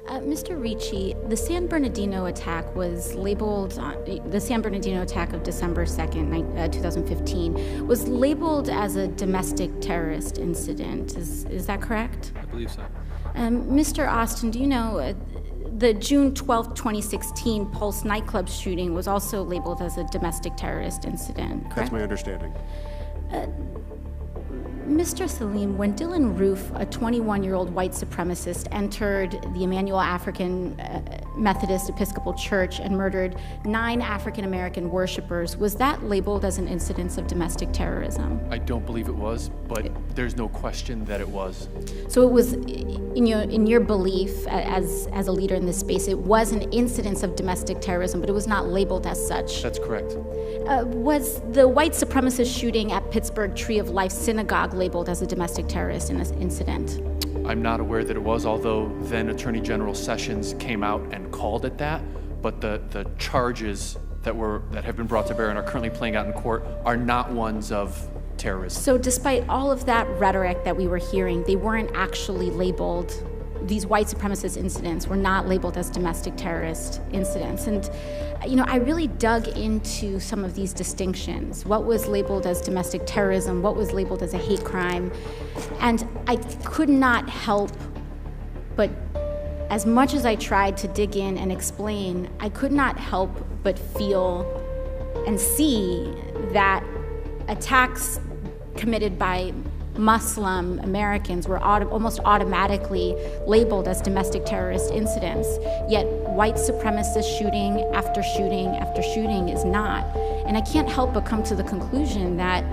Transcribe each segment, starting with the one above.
Mr. Ricci, the San Bernardino attack was labeled, the San Bernardino attack of December 2nd, 2015, was labeled as a domestic terrorist incident. Is that correct? I believe so. Mr. Austin, do you know the June 12th, 2016 Pulse nightclub shooting was also labeled as a domestic terrorist incident, correct? That's my understanding. Mr. Salim, when Dylan Roof, a 21-year-old white supremacist, entered the Emmanuel African Methodist Episcopal Church and murdered 9 African-American worshipers, was that labeled as an incidence of domestic terrorism? I don't believe it was, but there's no question that it was. So it was, in your belief as a leader in this space, it was an incidence of domestic terrorism, but it was not labeled as such. That's correct. Was the white supremacist shooting at Pittsburgh Tree of Life Synagogue labeled as a domestic terrorist incident? I'm not aware that it was, although then Attorney General Sessions came out and called it that, but the charges that have been brought to bear and are currently playing out in court are not ones of terrorism. So despite all of that rhetoric that we were hearing, they weren't actually labeled, these white supremacist incidents were not labeled as domestic terrorist incidents. And I really dug into some of these distinctions. What was labeled as domestic terrorism? What was labeled as a hate crime? And I could not help but, as much as I tried to dig in and explain, I could not help but feel and see that attacks committed by Muslim Americans were almost automatically labeled as domestic terrorist incidents, yet white supremacist shooting after shooting after shooting is not. And I can't help but come to the conclusion that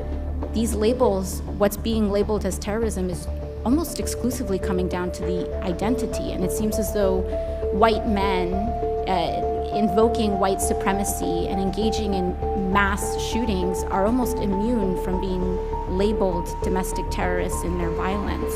these labels, what's being labeled as terrorism, is almost exclusively coming down to the identity. And it seems as though white men invoking white supremacy and engaging in mass shootings are almost immune from being labeled domestic terrorists in their violence.